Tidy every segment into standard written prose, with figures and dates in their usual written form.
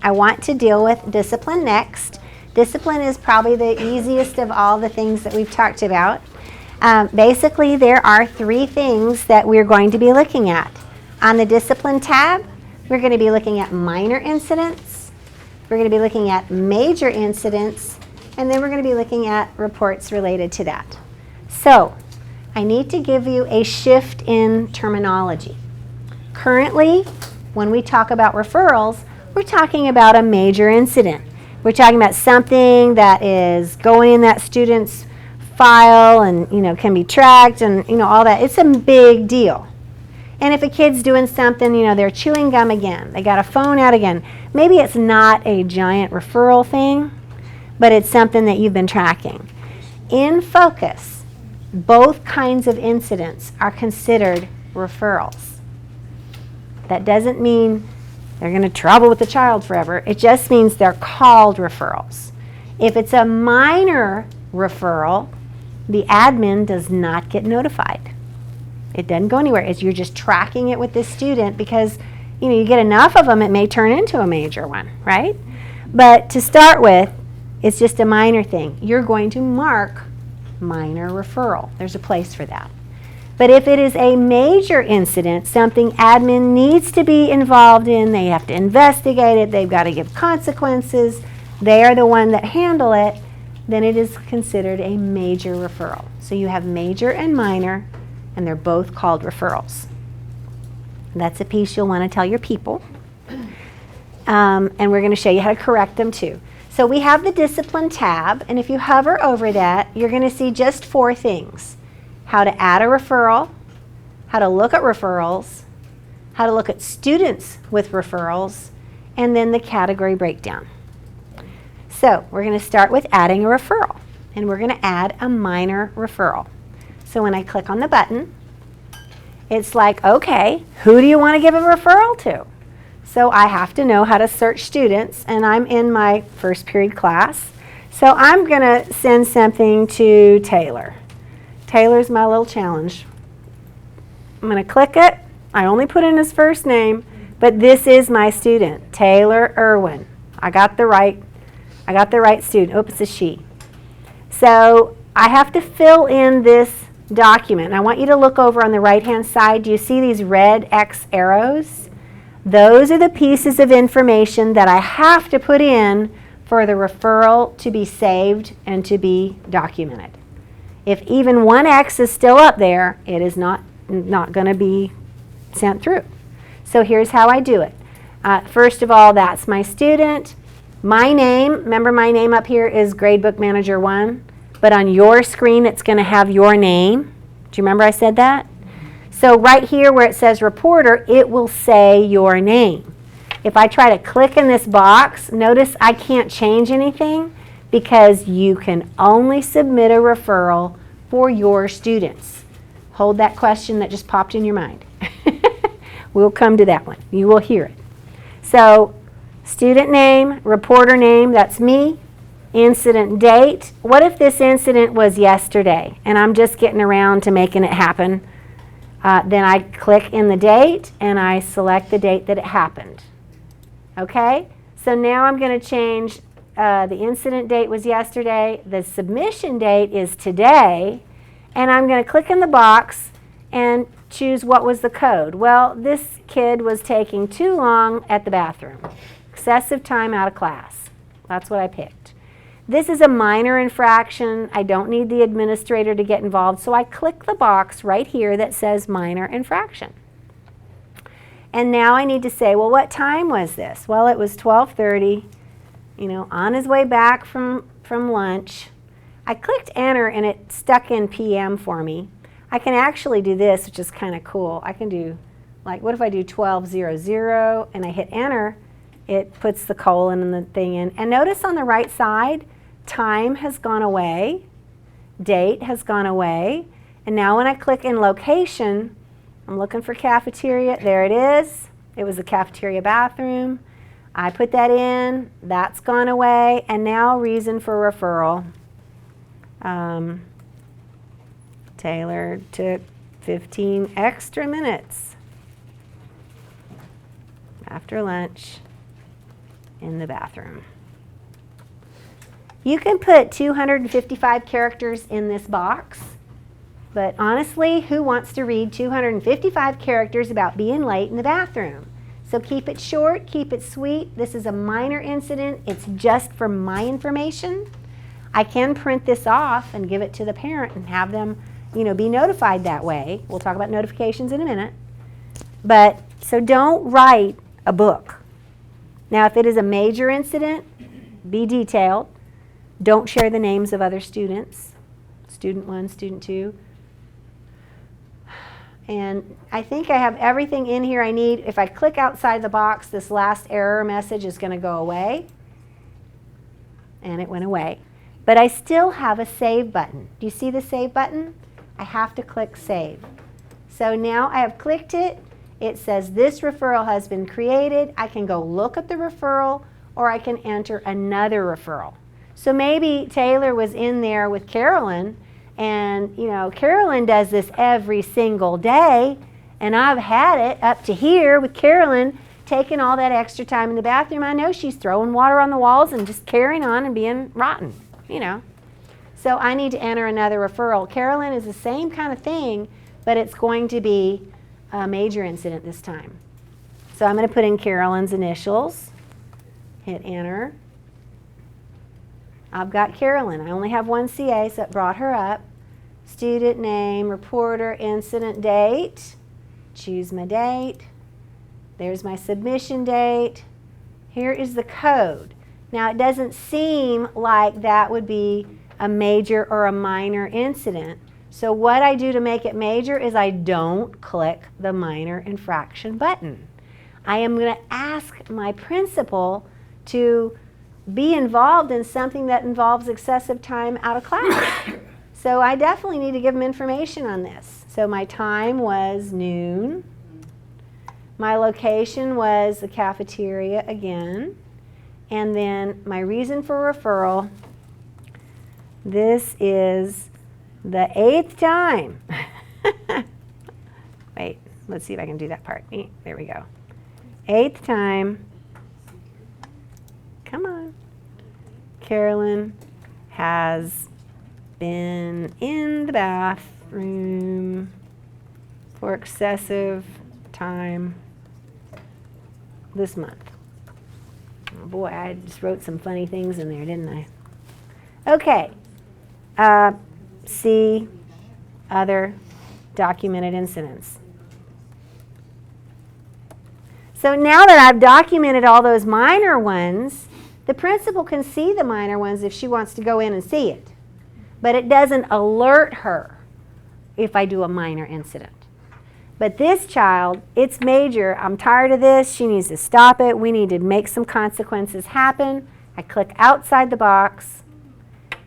I want to deal with discipline next. Discipline is probably the easiest of all the things that we've talked about. Basically, there are 3 things that we're going to be looking at. On the discipline tab, we're going to be looking at minor incidents, we're going to be looking at major incidents, and then we're going to be looking at reports related to that. So, I need to give you a shift in terminology. Currently, when we talk about referrals, we're talking about a major incident. We're talking about something that is going in that student's file and, can be tracked and, all that. It's a big deal. And if a kid's doing something, they're chewing gum again, they got a phone out again, maybe it's not a giant referral thing, but it's something that you've been tracking. In focus, both kinds of incidents are considered referrals. That doesn't mean they're going to travel with the child forever. It just means they're called referrals. If it's a minor referral, the admin does not get notified. It doesn't go anywhere. You're just tracking it with this student because you get enough of them, it may turn into a major one, right? But to start with, it's just a minor thing. You're going to mark minor referral. There's a place for that. But if it is a major incident, something admin needs to be involved in, they have to investigate it, they've got to give consequences, they are the one that handle it, then it is considered a major referral. So you have major and minor, and they're both called referrals. That's a piece you'll want to tell your people. And we're going to show you how to correct them too. So we have the discipline tab, and if you hover over that, you're going to see just 4 things. How to add a referral, how to look at referrals, how to look at students with referrals, and then the category breakdown. So we're going to start with adding a referral, and we're going to add a minor referral. So when I click on the button, it's like, okay, who do you want to give a referral to? So I have to know how to search students, and I'm in my first period class. So I'm going to send something to Taylor. Taylor's my little challenge. I'm going to click it. I only put in his first name, but this is my student, Taylor Irwin. I got the right student. Oops, it's a she. So I have to fill in this document. I want you to look over on the right-hand side. Do you see these red X arrows? Those are the pieces of information that I have to put in for the referral to be saved and to be documented. If even one X is still up there, it is not going to be sent through. So here's how I do it. First of all, that's my student. My name, remember my name up here is Gradebook Manager 1, but on your screen it's going to have your name. Do you remember I said that? So right here where it says reporter, it will say your name. If I try to click in this box, notice I can't change anything because you can only submit a referral for your students. Hold that question that just popped in your mind. We'll come to that one. You will hear it. So student name, reporter name, that's me. Incident date. What if this incident was yesterday and I'm just getting around to making it happen? Then I click in the date and I select the date that it happened. Okay? So now I'm going to change the incident date was yesterday, the submission date is today, and I'm going to click in the box and choose what was the code. Well, this kid was taking too long at the bathroom. Excessive time out of class. That's what I picked. This is a minor infraction. I don't need the administrator to get involved, so I click the box right here that says minor infraction. And now I need to say, well, what time was this? Well, it was 12:30, on his way back from lunch. I clicked enter and it stuck in PM for me. I can actually do this, which is kind of cool. I can do, like, what if I do 12:00 and I hit enter? It puts the colon and the thing in. And notice on the right side, time has gone away, date has gone away, and now when I click in location, I'm looking for cafeteria. There it is. It was the cafeteria bathroom. I put that in. That's gone away. And now reason for referral. Taylor took 15 extra minutes after lunch in the bathroom. You can put 255 characters in this box, but honestly, who wants to read 255 characters about being late in the bathroom? So keep it short, keep it sweet. This is a minor incident. It's just for my information. I can print this off and give it to the parent and have them, be notified that way. We'll talk about notifications in a minute. But so don't write a book. Now, if it is a major incident, be detailed. Don't share the names of other students, student 1, student 2. And I think I have everything in here I need. If I click outside the box, this last error message is going to go away. And it went away. But I still have a save button. Do you see the save button? I have to click save. So now I have clicked it. It says this referral has been created. I can go look at the referral, or I can enter another referral. So maybe Taylor was in there with Carolyn, and Carolyn does this every single day, and I've had it up to here with Carolyn taking all that extra time in the bathroom. I know she's throwing water on the walls and just carrying on and being rotten, So I need to enter another referral. Carolyn is the same kind of thing, but it's going to be a major incident this time. So I'm going to put in Carolyn's initials, hit enter. I've got Carolyn. I only have one CA, so it brought her up. Student name, reporter, incident date. Choose my date. There's my submission date. Here is the code. Now, it doesn't seem like that would be a major or a minor incident. So what I do to make it major is I don't click the minor infraction button. I am going to ask my principal to be involved in something that involves excessive time out of class. So I definitely need to give them information on this. So my time was noon. My location was the cafeteria again. And then my reason for referral, this is the 8th time. Wait, let's see if I can do that part. There we go. 8th time. Come on. Carolyn has been in the bathroom for excessive time this month. Oh boy, I just wrote some funny things in there, didn't I? Okay. See other documented incidents. So now that I've documented all those minor ones, the principal can see the minor ones if she wants to go in and see it. But it doesn't alert her if I do a minor incident. But this child, it's major. I'm tired of this. She needs to stop it. We need to make some consequences happen. I click outside the box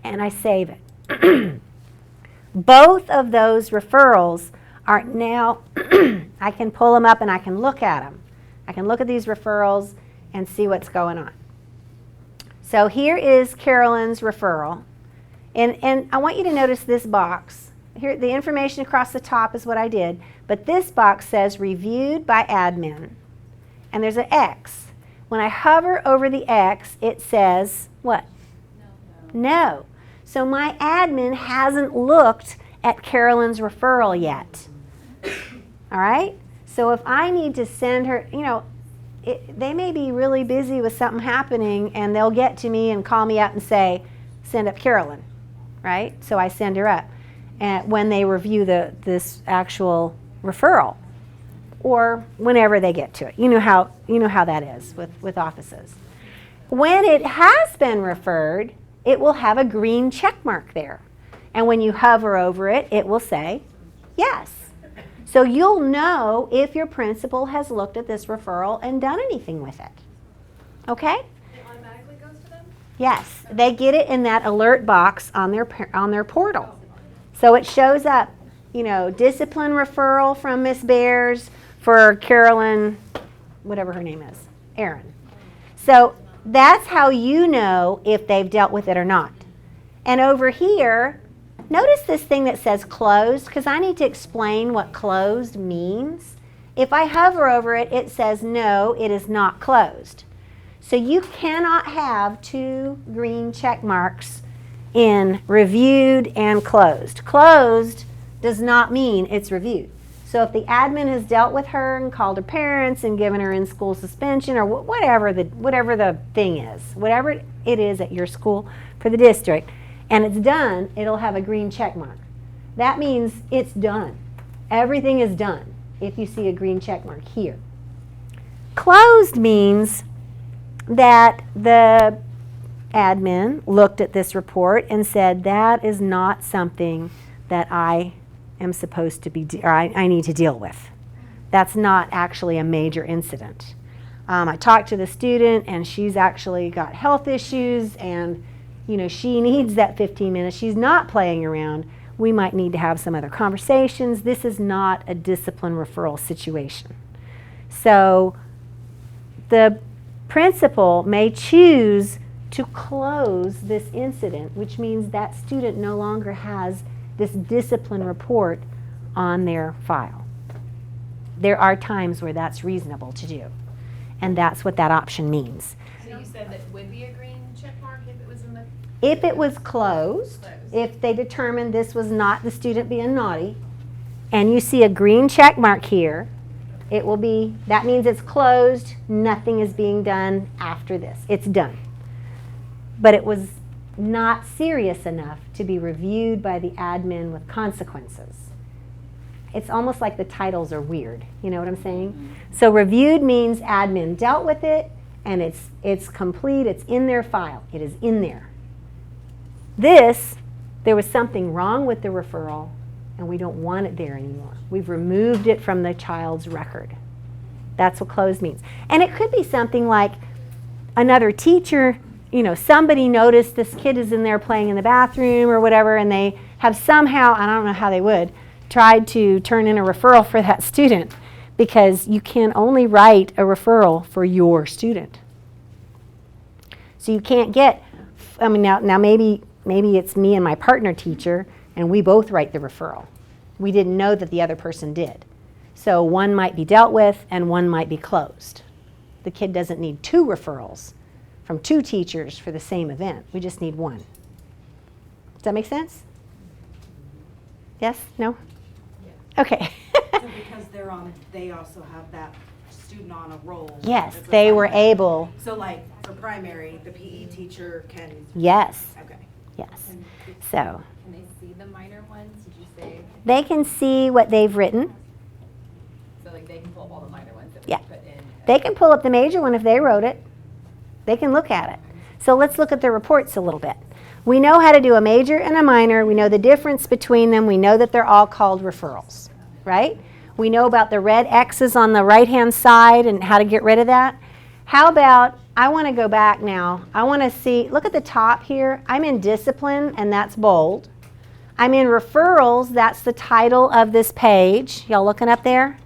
and I save it. Both of those referrals are now, I can pull them up and I can look at them. I can look at these referrals and see what's going on. So here is Carolyn's referral. And I want you to notice this box. Here, the information across the top is what I did. But this box says reviewed by admin. And there's an X. When I hover over the X, it says what? No. So my admin hasn't looked at Carolyn's referral yet. All right? So if I need to send her, they may be really busy with something happening and they'll get to me and call me up and say, send up Carolyn, right? So I send her up when they review this actual referral or whenever they get to it. You know how that is with offices. When it has been referred, it will have a green check mark there. And when you hover over it, it will say yes. So you'll know if your principal has looked at this referral and done anything with it. Okay? It automatically goes to them? Yes. They get it in that alert box on their portal. So it shows up, discipline referral from Miss Bears for Carolyn, whatever her name is, Erin. So that's how you know if they've dealt with it or not. And over here, notice this thing that says closed, because I need to explain what closed means. If I hover over it, it says no, it is not closed. So you cannot have two green check marks in reviewed and closed. Closed does not mean it's reviewed. So if the admin has dealt with her and called her parents and given her in-school suspension or whatever the thing is, whatever it is at your school for the district, and it's done, it'll have a green check mark. That means it's done. Everything is done if you see a green check mark here. Closed means that the admin looked at this report and said, that is not something that I am supposed to be, or I need to deal with. That's not actually a major incident. I talked to the student and she's actually got health issues and she needs that 15 minutes. She's not playing around. We might need to have some other conversations. This is not a discipline referral situation. So the principal may choose to close this incident, which means that student no longer has this discipline report on their file. There are times where that's reasonable to do, and that's what that option means. So you said that would be a green check mark if it was in the... If it was closed, if they determined this was not the student being naughty, and you see a green check mark here, it will be, that means it's closed, nothing is being done after this. It's done. But it was not serious enough to be reviewed by the admin with consequences. It's almost like the titles are weird. You know what I'm saying? Mm-hmm. So reviewed means admin dealt with it and it's complete, it's in their file, it is in there. This, there was something wrong with the referral and we don't want it there anymore. We've removed it from the child's record. That's what closed means. And it could be something like another teacher, somebody noticed this kid is in there playing in the bathroom or whatever, and they have somehow, I don't know how they would, tried to turn in a referral for that student, because you can only write a referral for your student. So you can't get, now maybe it's me and my partner teacher, and we both write the referral. We didn't know that the other person did. So one might be dealt with and one might be closed. The kid doesn't need two referrals from two teachers for the same event. We just need one. Does that make sense? Yes? No? Yeah. Okay. So because they also have that student on a roll. Yes, they were able. So like for primary, the PE teacher can. Yes. Okay. Yes. So Can they see the minor ones? Did you say? they can see what they've written. So like they can pull up all the minor ones that we Yeah. put in? They can pull up the major one if they wrote it. They can look at it. So let's look at the reports a little bit. We know how to do a major and a minor. We know the difference between them. We know that they're all called referrals, right? We know about the red X's on the right-hand side and how to get rid of that. How about, I want to go back now. I want to see, look at the top here. I'm in discipline, and that's bold. I'm in referrals. That's the title of this page. Y'all looking up there?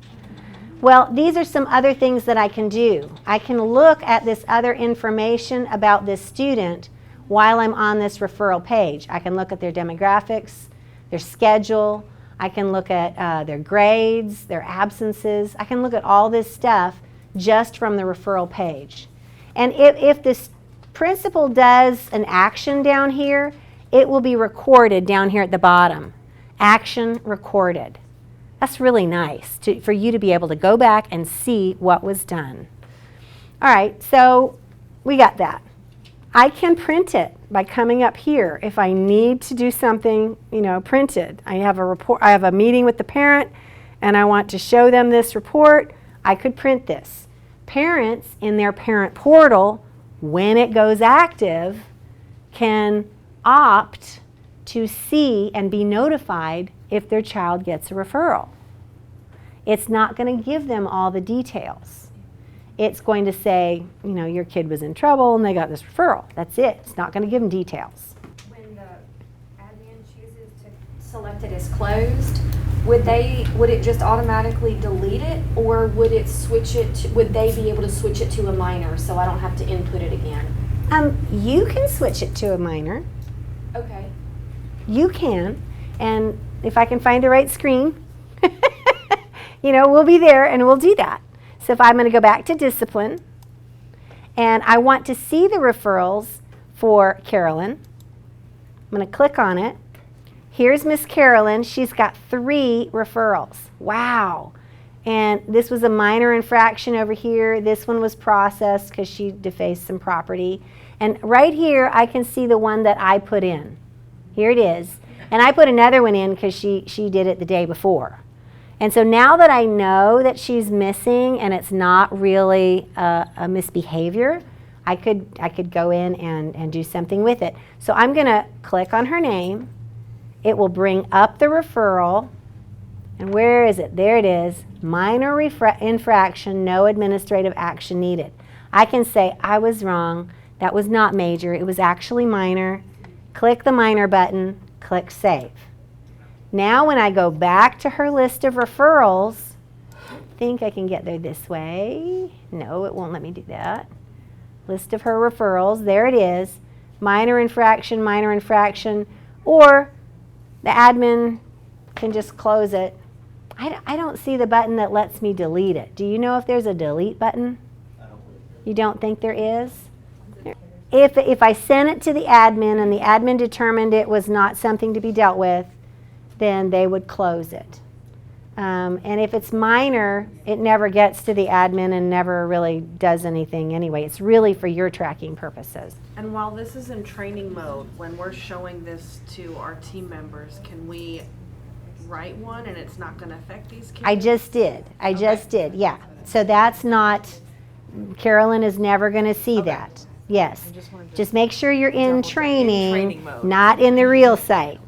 Well, these are some other things that I can do. I can look at this other information about this student while I'm on this referral page. I can look at their demographics, their schedule. I can look at their grades, their absences. I can look at all this stuff just from the referral page. And if this principal does an action down here, it will be recorded down here at the bottom. Action recorded. That's really nice for you to be able to go back and see what was done. All right, so we got that. I can print it by coming up here. If I need to do something, printed. I have a report. I have a meeting with the parent, and I want to show them this report. I could print this. Parents in their parent portal, when it goes active, can opt to see and be notified if their child gets a referral. It's not going to give them all the details. It's going to say, your kid was in trouble and they got this referral. That's it. It's not going to give them details. When the admin chooses to select it as closed, would it just automatically delete it, or would it switch it? Would they be able to switch it to a minor so I don't have to input it again? You can switch it to a minor. Okay. You can, and if I can find the right screen, we'll be there and we'll do that. So if I'm going to go back to discipline, And I want to see the referrals for Carolyn. I'm going to click on it. Here's Miss Carolyn. She's got 3 referrals. Wow. And this was a minor infraction over here. This one was processed because she defaced some property. And right here, I can see the one that I put in. Here it is. And I put another one in because she did it the day before. And so now that I know that she's missing and it's not really a misbehavior, I could go in and do something with it. So I'm going to click on her name. It will bring up the referral. And where is it? There it is. Minor infraction, no administrative action needed. I can say, I was wrong. That was not major. It was actually minor. Click the minor button. Click Save. Now when I go back to her list of referrals, I think I can get there this way. No, it won't let me do that. List of her referrals. There it is. Minor infraction, or the admin can just close it. I don't see the button that lets me delete it. Do you know if there's a delete button? You don't think there is? If I sent it to the admin and the admin determined it was not something to be dealt with, then they would close it. And if it's minor, it never gets to the admin and never really does anything anyway. It's really for your tracking purposes. And while this is in training mode, when we're showing this to our team members, can we write one and it's not going to affect these kids? I just did. I just did, yeah. So that's not, Carolyn is never going to see that. Yes. I just wanted to Just make sure you're in double check. training, training mode. not in the real site.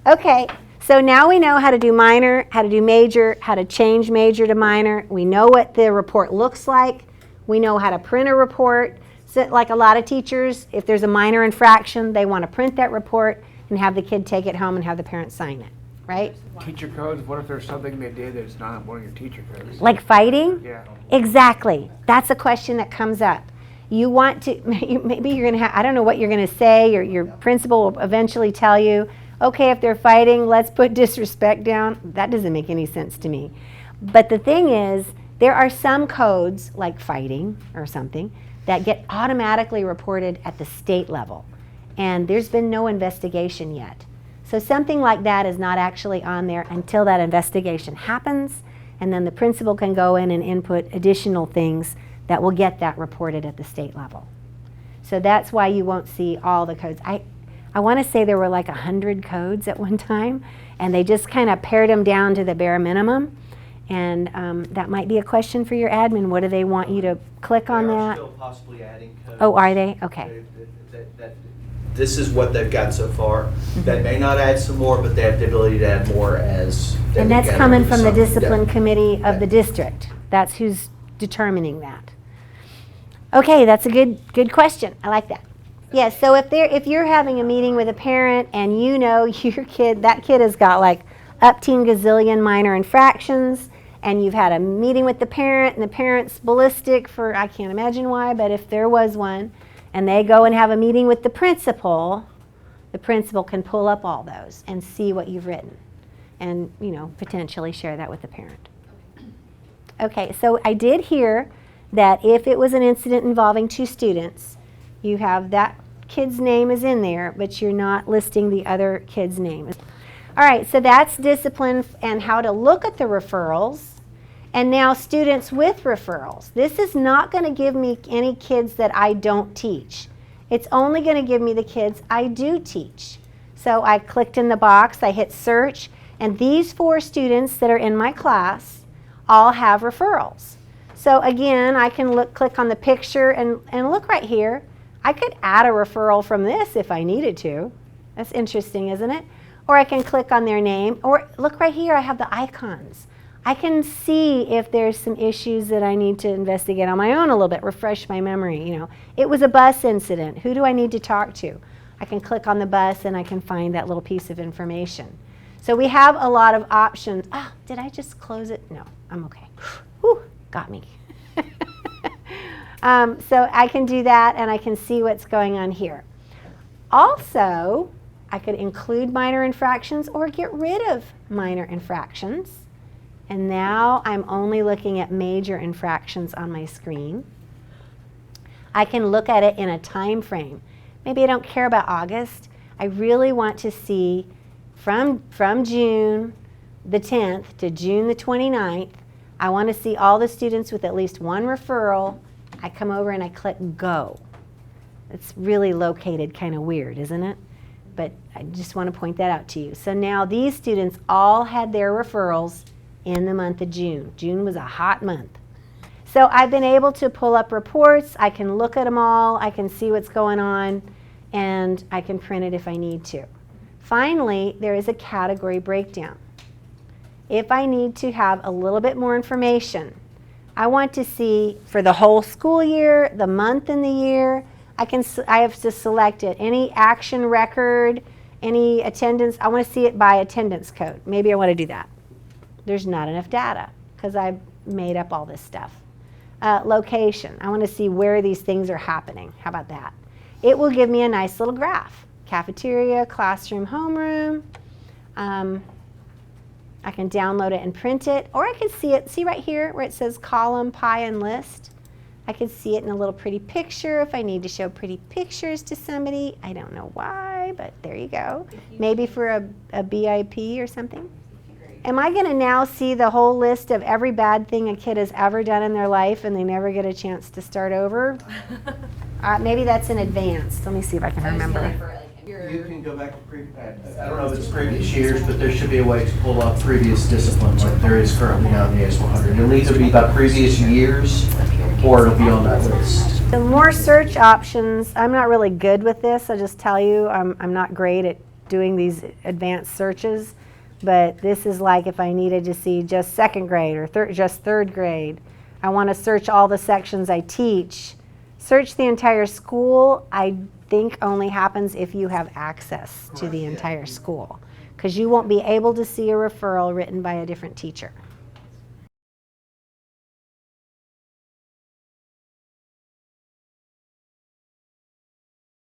Okay, so now we know how to do minor, how to do major, how to change major to minor. We know what the report looks like. We know how to print a report. So like a lot of teachers, if there's a minor infraction, they want to print that report and have the kid take it home and have the parent sign it, right? Teacher codes, what if there's something they did that's not one of your teacher codes? Like fighting? Yeah. Exactly. That's a question that comes up. You want to, maybe you're going to have, I don't know what you're going to say, your principal will eventually tell you, okay, if they're fighting, let's put disrespect down. That doesn't make any sense to me. But the thing is, there are some codes, like fighting or something, that get automatically reported at the state level. And there's been no investigation yet. So something like that is not actually on there until that investigation happens, and then the principal can go in and input additional things that will get that reported at the state level. So that's why you won't see all the codes. I want to say there were like 100 codes at one time, and they just kind of pared them down to the bare minimum. And that might be a question for your admin. What do they want you to click on They are that? still possibly adding codes. Oh, are they? Okay. This is what they've got so far. They may not add some more, but they have the ability to add more as they And that's get coming into from the something. discipline Yeah. committee of the district. That's who's determining that. Okay, that's a good question. I like that. Yes, so if you're having a meeting with a parent and you know that kid has got like up teen gazillion minor infractions, and you've had a meeting with the parent and the parent's ballistic for, I can't imagine why, but if there was one, and they go and have a meeting with the principal can pull up all those and see what you've written and, potentially share that with the parent. Okay, so I did hear that if it was an incident involving 2 students, you have that kid's name is in there, but you're not listing the other kid's name. All right, so that's discipline and how to look at the referrals. And now students with referrals. This is not going to give me any kids that I don't teach. It's only going to give me the kids I do teach. So I clicked in the box, I hit search, and these 4 students that are in my class all have referrals. So again, I can click on the picture and look right here. I could add a referral from this if I needed to. That's interesting, isn't it? Or I can click on their name, or look right here, I have the icons. I can see if there's some issues that I need to investigate on my own a little bit, refresh my memory. It was a bus incident. Who do I need to talk to? I can click on the bus and I can find that little piece of information. So we have a lot of options. Ah, did I just close it? No, I'm okay. Whew, got me. So I can do that and I can see what's going on here. Also, I could include minor infractions or get rid of minor infractions. And now I'm only looking at major infractions on my screen. I can look at it in a time frame. Maybe I don't care about August. I really want to see from June the 10th to June the 29th, I want to see all the students with at least one referral. I come over and I click go. It's really located kind of weird, isn't it? But I just want to point that out to you. So now these students all had their referrals in the month of June. June was a hot month. So I've been able to pull up reports. I can look at them all. I can see what's going on, and I can print it if I need to. Finally, there is a category breakdown. If I need to have a little bit more information, I want to see for the whole school year, the month and the year. I have to select it. Any action record, any attendance. I want to see it by attendance code. Maybe I want to do that. There's not enough data because I've made up all this stuff. Location. I want to see where these things are happening. How about that? It will give me a nice little graph. Cafeteria, classroom, homeroom. I can download it and print it, or I can see it. See right here where it says column, pie, and list? I can see it in a little pretty picture if I need to show pretty pictures to somebody. I don't know why, but there you go. Maybe for a BIP or something. Am I going to now see the whole list of every bad thing a kid has ever done in their life and they never get a chance to start over? Maybe that's in advance. Let me see if I can remember. You can go back to I don't know if it's previous years, but there should be a way to pull up previous disciplines like there is currently on the AS100. It'll either be by previous years or it'll be on that list. The more search options. I'm not really good with this. I'll just tell you, I'm not great at doing these advanced searches. But this is like if I needed to see just second grade or just third grade. I want to search all the sections I teach. Search the entire school, I think only happens if you have access to the entire school, because you won't be able to see a referral written by a different teacher.